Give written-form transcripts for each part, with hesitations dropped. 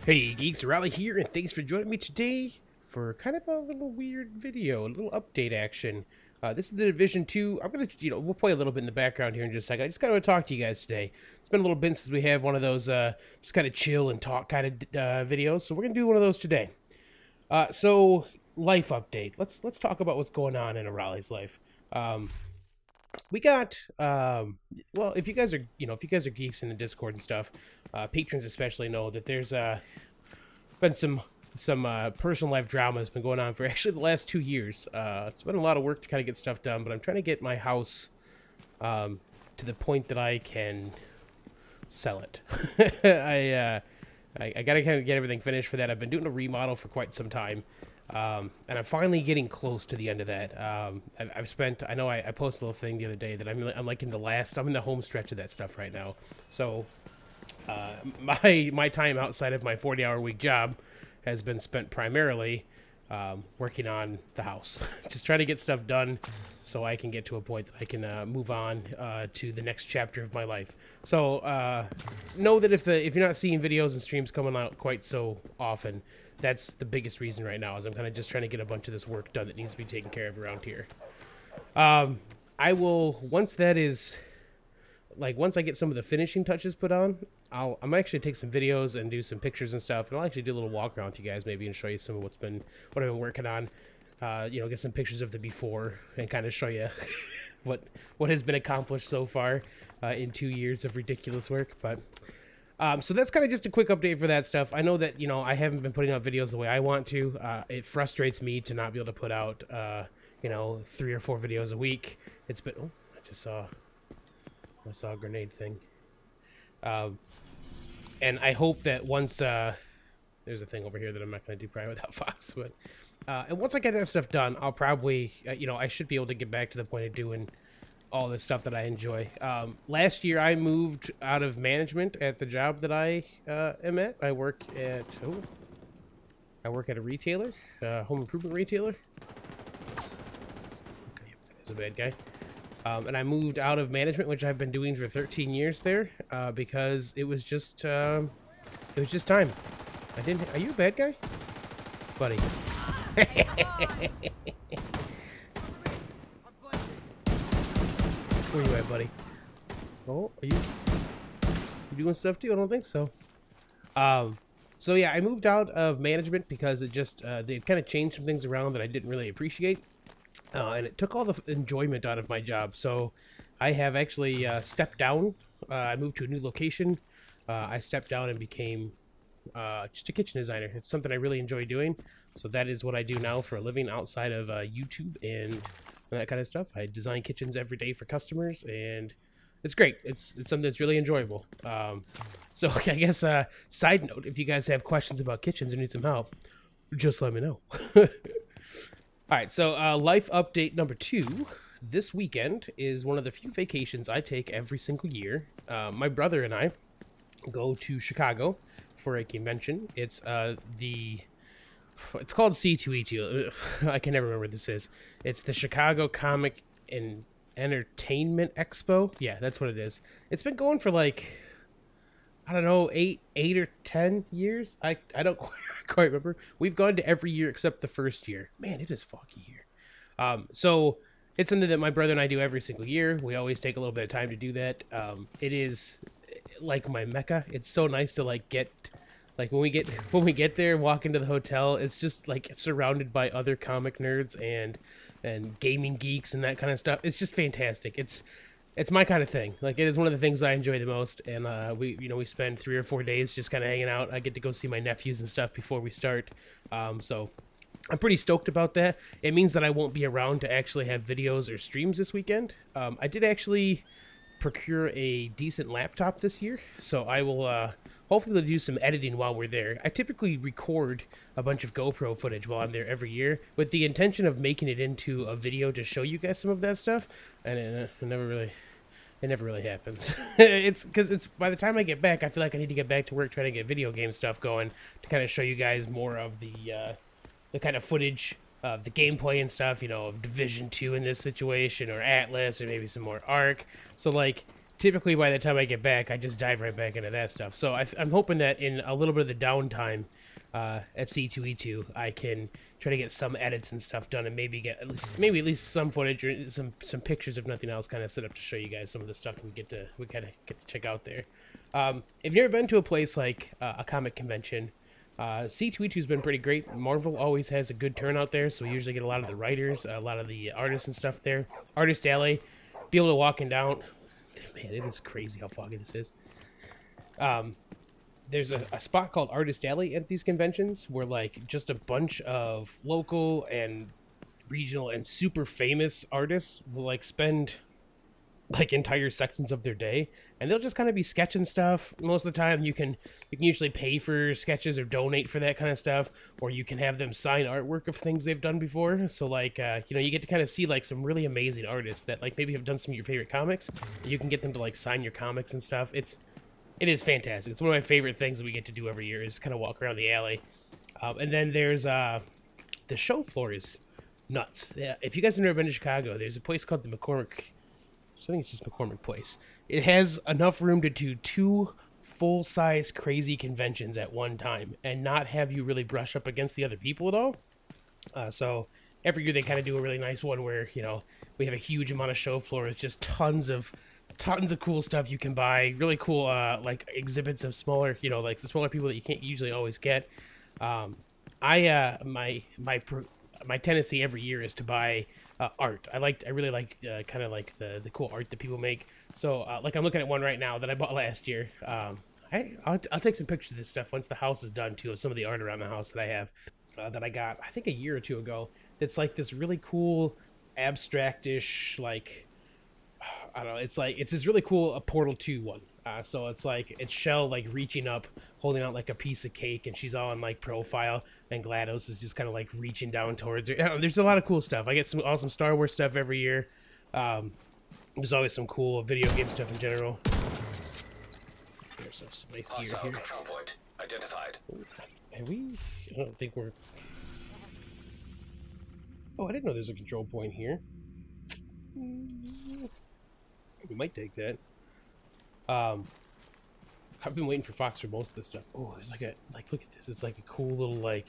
Hey Geeks, Arahli here, and thanks for joining me today for kind of a little weird video, a little update action. This is the Division 2. I'm going to, we'll play a little bit in the background here in just a second. I just kind of want to talk to you guys today. It's been a little bit since we have one of those just kind of chill and talk kind of videos, so we're going to do one of those today. So, life update. Let's talk about what's going on in Arahli's life. We got, well, if you guys are, if you guys are geeks in the Discord and stuff, patrons especially know that there's been some personal life drama that's been going on for actually the last 2 years. It's been a lot of work to kind of get stuff done, but I'm trying to get my house to the point that I can sell it. I gotta kind of get everything finished for that. I've been doing a remodel for quite some time. And I'm finally getting close to the end of that. I've spent, I know I posted a little thing the other day that I'm like in the home stretch of that stuff right now. So, my time outside of my 40-hour week job has been spent primarily, working on the house. Just trying to get stuff done so I can get to a point that I can, move on, to the next chapter of my life. So, know that if you're not seeing videos and streams coming out quite so often, that's the biggest reason right now, is I'm kind of just trying to get a bunch of this work done that needs to be taken care of around here. I will, once that is, once I get some of the finishing touches put on, I'm actually take some videos and do some pictures and stuff, and I'll actually do a little walk around with you guys maybe and show you some of what I've been working on. Get some pictures of the before and kind of show you what has been accomplished so far in 2 years of ridiculous work, but... so that's kind of just a quick update for that stuff. I know that, I haven't been putting out videos the way I want to. It frustrates me to not be able to put out, 3 or 4 videos a week. It's been, oh, I saw a grenade thing. And I hope that once, there's a thing over here that I'm not going to do probably without Fox, but, and once I get that stuff done, I'll probably, I should be able to get back to the point of doing all this stuff that I enjoy. Last year I moved out of management at the job that I am at. I work at a retailer, home improvement retailer. Okay, that's a bad guy. And I moved out of management, which I've been doing for 13 years there, because it was just time. Are you a bad guy? Buddy. Where you at, buddy? Oh, are you doing stuff too? I don't think so. So yeah, I moved out of management because it just they kind of changed some things around that I didn't really appreciate, and it took all the enjoyment out of my job. So I have actually stepped down. I moved to a new location. I stepped down and became just a kitchen designer. It's something I really enjoy doing. So that is what I do now for a living outside of YouTube and that kind of stuff. I design kitchens every day for customers, and it's great. It's something that's really enjoyable. So I guess side note, if you guys have questions about kitchens or need some help, just let me know. All right, so life update number 2. This weekend is one of the few vacations I take every single year. My brother and I go to Chicago for a convention. It's it's called C2E2. I can never remember what this is. It's the Chicago Comic and Entertainment Expo. Yeah, that's what it is. It's been going for I don't know, 8 or 10 years. I don't quite remember. We've gone to every year except the first year. Man, it is foggy here. So it's something that my brother and I do every single year. We always take a little bit of time to do that. It is like my mecca. It's so nice to get when we get there and walk into the hotel, it's just surrounded by other comic nerds and gaming geeks and that kind of stuff. It's just fantastic. It's my kind of thing. It is one of the things I enjoy the most. And we spend 3 or 4 days just kind of hanging out. I get to go see my nephews and stuff before we start. So I'm pretty stoked about that. It means that I won't be around to actually have videos or streams this weekend. I did actually procure a decent laptop this year, so I will hopefully do some editing while we're there. I typically record a bunch of GoPro footage while I'm there every year with the intention of making it into a video to show you guys some of that stuff, and it never really happens. It's because by the time I get back, I feel like I need to get back to work trying to get video game stuff going to kind of show you guys more of the kind of footage of the gameplay and stuff, of Division 2 in this situation, or Atlas, or maybe some more Ark. So typically by the time I get back, I just dive right back into that stuff. So I'm hoping that in a little bit of the downtime at C2E2, I can try to get some edits and stuff done, and maybe get at least some footage or some pictures, if nothing else, kind of set up to show you guys some of the stuff we kind of get to check out there. If you've never been to a place like a comic convention, C2E2 has been pretty great. Marvel always has a good turnout there, so we usually get a lot of the writers, a lot of the artists and stuff there. Artist Alley, be able to walking down. Man, it is crazy how foggy this is. There's a spot called Artist Alley at these conventions where, like, just a bunch of local and regional and super famous artists will, like, spend, like, entire sections of their day, and they'll just kind of be sketching stuff. Most of the time, you can usually pay for sketches or donate for that kind of stuff, or you can have them sign artwork of things they've done before. So, like, you get to kind of see, like, some really amazing artists that, like, maybe have done some of your favorite comics. You can get them to, like, sign your comics and stuff. It is fantastic. It's one of my favorite things that we get to do every year, is kind of walk around the alley. And then there's the show floor is nuts. Yeah, if you guys have never been to Chicago, there's a place called the McCormick. I think it's just McCormick Place. It has enough room to do 2 full-size crazy conventions at one time and not have you really brush up against the other people at all. So every year they kind of do a really nice one where, we have a huge amount of show floor with just tons of cool stuff you can buy, really cool like exhibits of smaller, like the smaller people that you can't usually always get. My tendency every year is to buy art. I really like kind of like the cool art that people make. So like I'm looking at one right now that I bought last year. I'll take some pictures of this stuff once the house is done too, of some of the art around the house that I have that I got I think a year or two ago. That's like this really cool abstract-ish, like, I don't know, it's this really cool Portal 2 one. So it's like, it's Shell, like, reaching up, holding out, like, a piece of cake, and she's all in, like, profile, and GLaDOS is just kind of, like, reaching down towards her. There's a lot of cool stuff. I get some awesome Star Wars stuff every year. There's always some cool video game stuff in general. There's some nice gear here. Control point identified. Have we? I don't think we're... Oh, I didn't know there's a control point here. We might take that. I've been waiting for Fox for most of this stuff. Oh, there's look at this. It's like a cool little, like,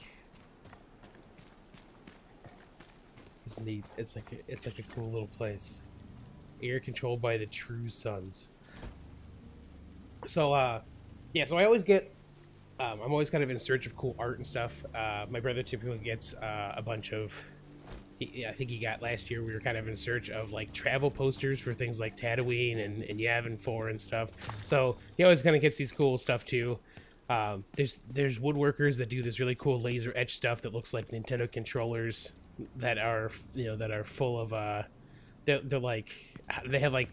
it's neat. It's like a cool little place. Air controlled by the True Sons. So yeah, so I always get I'm always kind of in search of cool art and stuff. My brother typically gets a bunch of, I think he got last year, we were kind of in search of, like, travel posters for things like Tatooine and Yavin 4 and stuff. So he always kind of gets these cool stuff too. There's woodworkers that do this really cool laser etch stuff that looks like Nintendo controllers that are, that are full of they're like, they have like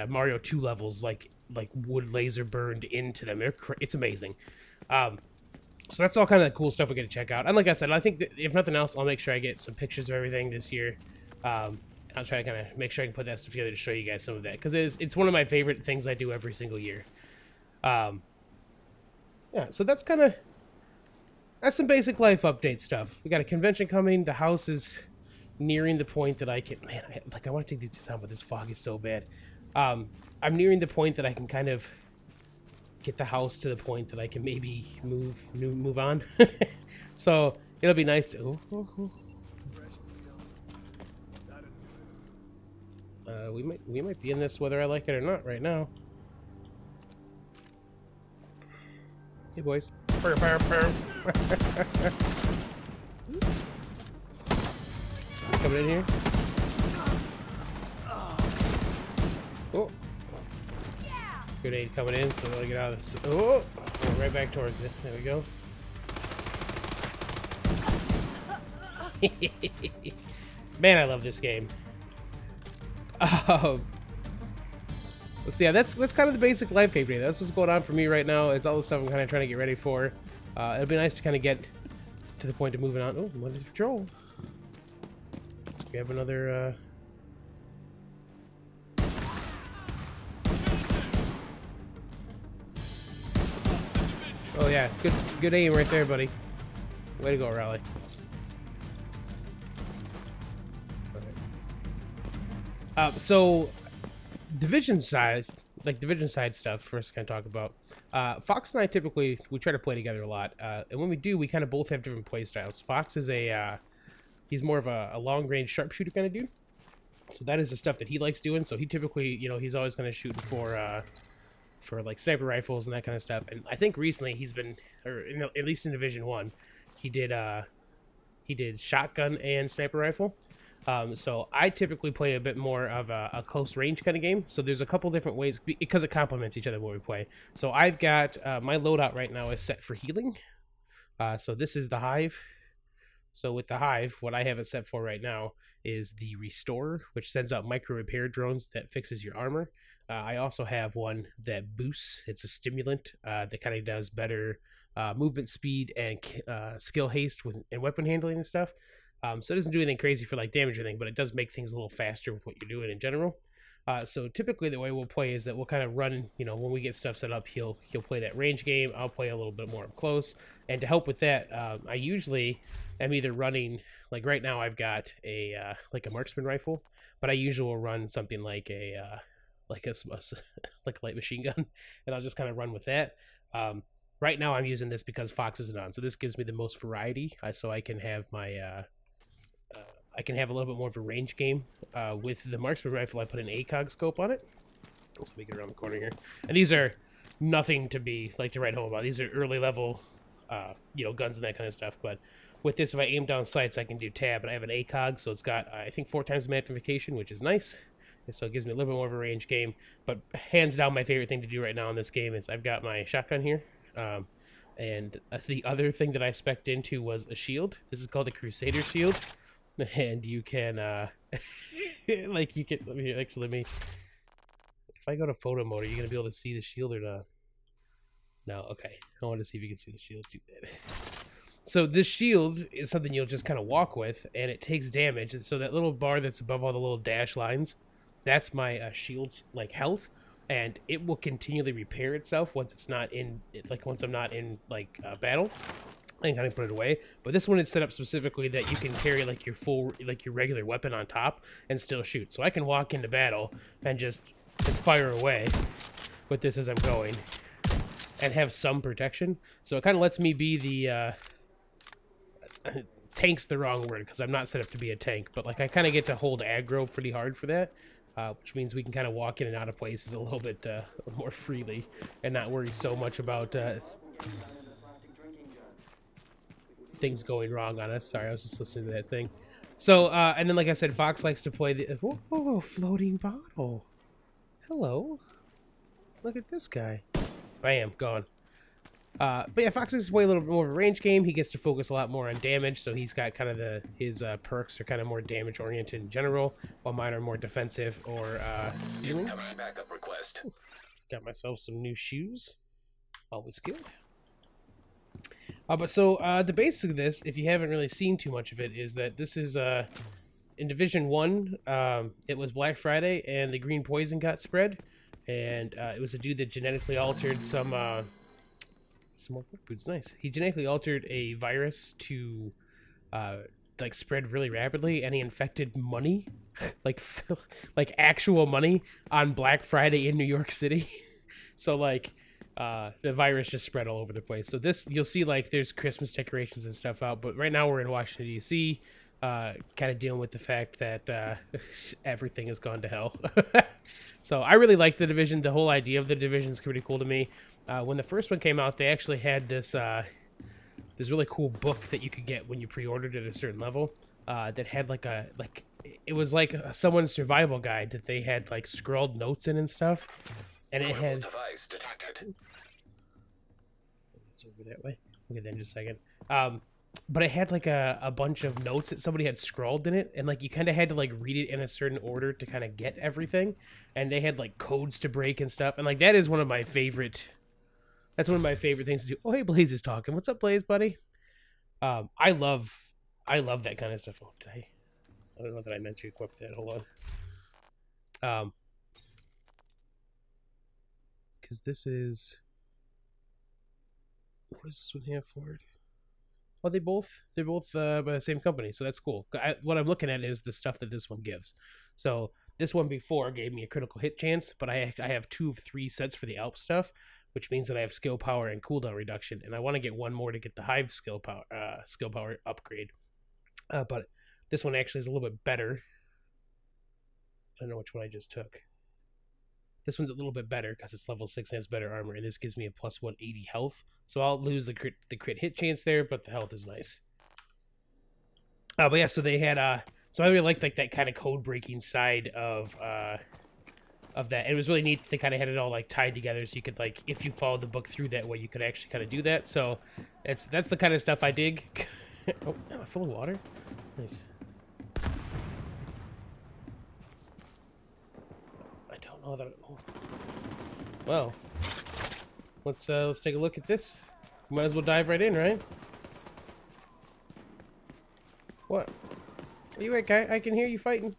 Mario 2 levels, like wood laser burned into them. It's amazing. So that's all kind of the cool stuff we get to check out. And like I said, I think that if nothing else, I'll make sure I get some pictures of everything this year. I'll try to kind of make sure I can put that stuff together to show you guys some of that, because it's one of my favorite things I do every single year. Yeah, so that's some basic life update stuff. We got a convention coming. The house is nearing the point that I can... Man, I want to take these down, but this fog is so bad. I'm nearing the point that I can kind of get the house to the point that I can maybe move on. So it'll be nice to... we might be in this whether I like it or not right now. Hey boys. Coming in here. Oh. Grenade coming in, so we'll get out of this. Oh! Right back towards it. There we go. Man, I love this game. Let's see, yeah, that's kind of the basic life update. That's what's going on for me right now. It's all the stuff I'm kind of trying to get ready for. It'll be nice to kind of get to the point of moving on. Oh, Monday Patrol. We have another, Oh yeah, good aim right there, buddy. Way to go, Arahli. So division size, like Division side stuff first, kind of talk about. Fox and I typically we try to play together a lot, and when we do, we kind of both have different play styles. Fox is he's more of a long range sharpshooter kind of dude, so that is the stuff that he likes doing. So he typically, you know, he's always kind of shooting for like sniper rifles and that kind of stuff. And I think recently he's been, or at least in Division 1, he did shotgun and sniper rifle. So I typically play a bit more of a close range kind of game. So there's a couple different ways, because it complements each other when we play. So I've got my loadout right now is set for healing. So this is the Hive. So with the Hive, what I have it set for right now is the Restore, which sends out micro repair drones that fixes your armor. I also have one that boosts. It's a stimulant that kind of does better movement speed and skill haste and weapon handling and stuff. So it doesn't do anything crazy for like damage or anything, but it does make things a little faster with what you're doing in general. So typically the way we'll play is that we'll kind of run, you know, when we get stuff set up, he'll play that range game. I'll play a little bit more up close. And to help with that, I usually am either running, like right now I've got a marksman rifle, but I usually will run something like a like a light machine gun, and I'll just kind of run with that. Right now I'm using this because Fox isn't on, so this gives me the most variety, so I can have my I can have a little bit more of a range game. With the marksman rifle, I put an ACOG scope on it. Let's make it around the corner here. And these are nothing to be like to write home about. These are early level, you know, guns and that kind of stuff. But with this, if I aim down sights, I can do tab, and I have an ACOG, so it's got I think 4 times the magnification, which is nice. And so it gives me a little bit more of a range game. But hands down, my favorite thing to do right now in this game is I've got my shotgun here. And the other thing that I spec'd into was a shield. This is called the Crusader shield. And you can, like, you can, let me, if I go to photo mode, are you going to be able to see the shield or not? No, okay. I want to see if you can see the shield. Too bad. So this shield is something you'll just kind of walk with, and it takes damage. And so that little bar that's above all the little dash lines, that's my shield's, like, health. And it will continually repair itself once it's not in, like, once I'm not in, like, battle. I can kind of put it away, but this one is set up specifically that you can carry like your full, like your regular weapon on top and still shoot. So I can walk into battle and just fire away with this as I'm going and have some protection. So it kind of lets me be the, tank's the wrong word because I'm not set up to be a tank, but like I kind of get to hold aggro pretty hard for that. Which means we can kind of walk in and out of places a little bit more freely and not worry so much about things going wrong on us. Sorry, I was just listening to that thing. So, and then like I said, Fox likes to play the... Whoa, floating bottle. Hello. Look at this guy. Bam, gone. But yeah, Fox likes to play a little bit more of a range game. He gets to focus a lot more on damage, so he's got kind of his perks are kind of more damage-oriented in general, while mine are more defensive or healing. Backup request. Got myself some new shoes. Always good. But so the basics of this, if you haven't really seen too much of it, is that this is in Division 1, it was Black Friday, and the green poison got spread, and it was a dude that genetically altered some more quick boots, nice. He genetically altered a virus to like spread really rapidly, and he infected money, like actual money on Black Friday in New York City. So like the virus just spread all over the place. So this, you'll see like there's Christmas decorations and stuff out, but right now we're in Washington DC, kind of dealing with the fact that everything has gone to hell. So I really like the Division. The whole idea of the Division is pretty cool to me. When the first one came out, they actually had this this really cool book that you could get when you pre-ordered at a certain level, that had it was like someone's survival guide that they had like scrawled notes in and stuff, and it had device detected. It's over that way. We'll get that in just a second. But it had like a bunch of notes that somebody had scrawled in it, and like you kind of had to like read it in a certain order to kind of get everything, and they had like codes to break and stuff, and like that is one of my favorite. That's one of my favorite things to do. Oh, hey, Blaze is talking. What's up, Blaze, buddy? I love that kind of stuff. Oh, I don't know that I meant to equip that. Hold on. Because this is... What does this one have for it? Oh, they're both by the same company, so that's cool. What I'm looking at is the stuff that this one gives. So This one before gave me a critical hit chance, but I have 2 of 3 sets for the Alp stuff, which means that I have skill power and cooldown reduction, and I want to get one more to get the Hive skill power upgrade. But this one actually is a little bit better. I don't know which one I just took. This one's a little bit better because it's level 6 and has better armor, and this gives me a plus 180 health. So I'll lose the crit hit chance there, but the health is nice. But yeah, so they had so I really liked like that kind of code breaking side of that. It was really neat. They kind of had it all like tied together, so you could like, if you followed the book through that way, you could actually kind of do that. So that's the kind of stuff I dig. Oh, am I full of water? Nice. I don't know that. Oh. Well, let's take a look at this. Might as well dive right in, right? What? Are you at, guy? I can hear you fighting.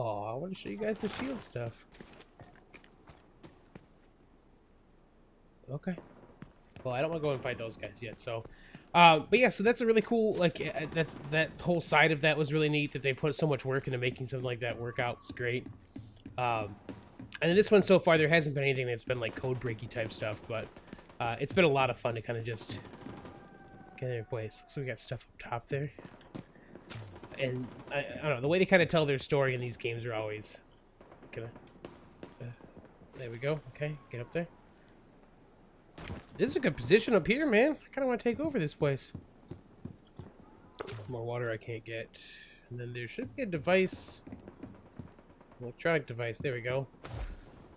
Oh, I want to show you guys the shield stuff. Okay. Well, I don't want to go and fight those guys yet, so... but yeah, so that's a really cool, like, that whole side of that was really neat, that they put so much work into making something like that work out. It was great. And in this one so far, there hasn't been anything that's been, like, code-breaky type stuff, but it's been a lot of fun to kind of just get in place. So we got stuff up top there. And, I don't know, the way they kind of tell their story in these games are always... there we go. Okay, get up there. This is a good position up here, man. I kind of want to take over this place. More water I can't get. And then there should be a device. Electronic device. There we go.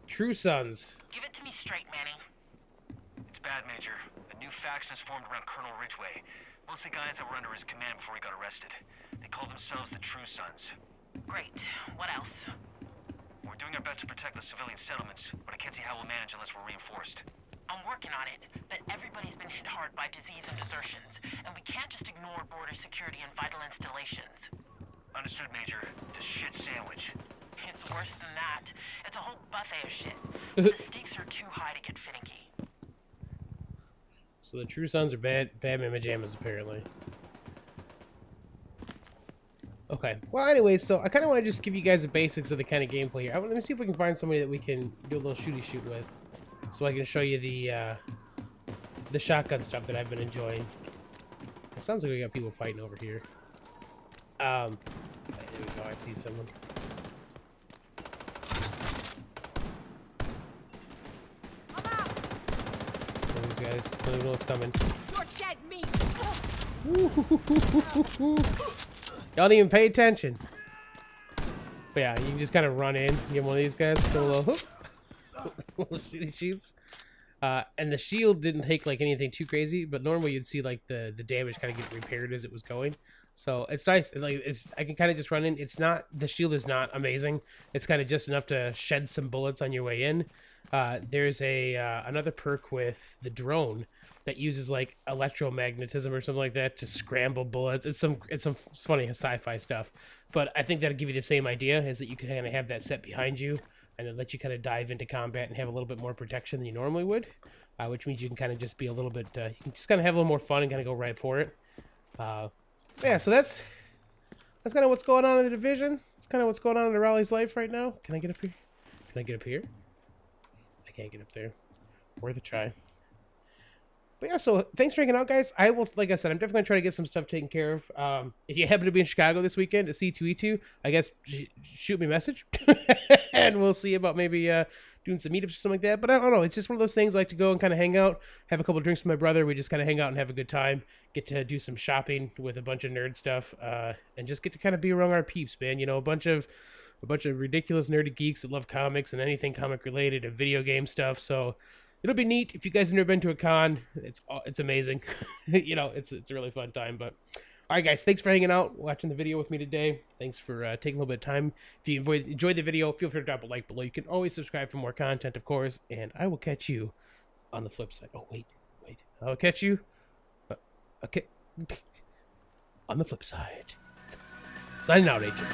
True Sons. Give it to me straight, Manny. It's bad, Major. A new faction has formed around Colonel Ridgway. Mostly guys that were under his command before he got arrested. They call themselves the True Sons. Great. What else? We're doing our best to protect the civilian settlements, but I can't see how we'll manage unless we're reinforced. I'm working on it, but everybody's been hit hard by disease and desertions, and we can't just ignore border security and vital installations. Understood, Major. It's a shit sandwich. It's worse than that. It's a whole buffet of shit. The stakes are too high to get finicky. So the True Sons are bad mama jammas, apparently. Okay. Well, anyway, so I kind of want to just give you guys the basics of the kind of gameplay here. Let me see if we can find somebody that we can do a little shooty shoot with, so I can show you the shotgun stuff that I've been enjoying. It sounds like we got people fighting over here. There we go. I see someone. These guys don't even know what's coming. Y'all didn't even pay attention. But yeah, you can just kind of run in, get one of these guys, do a little hoop. Little shooty shoots. And the shield didn't take like anything too crazy, but normally you'd see like the damage kind of get repaired as it was going. So it's nice. Like I can kind of just run in. It's not, the shield is not amazing. It's kind of just enough to shed some bullets on your way in. There's another perk with the drone that uses like electromagnetism or something like that to scramble bullets. It's some funny sci-fi stuff, but I think that'll give you the same idea, is that you can kind of have that set behind you and it'll let you kind of dive into combat and have a little bit more protection than you normally would, which means you can kind of just be a little bit, you can just kind of have a little more fun and kind of go right for it. Yeah, so that's kind of what's going on in the division. It's kind of what's going on in Arahli's life right now. Can I get up here? Can I get up here? I can't get up there. Worth a try. But yeah, so thanks for hanging out, guys. I will, like I said, I'm definitely going to try to get some stuff taken care of. If you happen to be in Chicago this weekend at C2E2, I guess shoot me a message. And we'll see about maybe doing some meetups or something like that. But I don't know. It's just one of those things I like to go and kind of hang out, have a couple of drinks with my brother. We just kind of hang out and have a good time. Get to do some shopping with a bunch of nerd stuff. And just get to kind of be around our peeps, man. You know, a bunch of ridiculous nerdy geeks that love comics and anything comic related and video game stuff. So it'll be neat. If you guys have never been to a con, it's amazing. You know, it's a really fun time. But all right, guys, thanks for hanging out, watching the video with me today. Thanks for taking a little bit of time. If you enjoyed the video, feel free to drop a like below. You can always subscribe for more content, of course, and I will catch you on the flip side. Oh, wait. I'll catch you okay on the flip side. Signing out, Agent.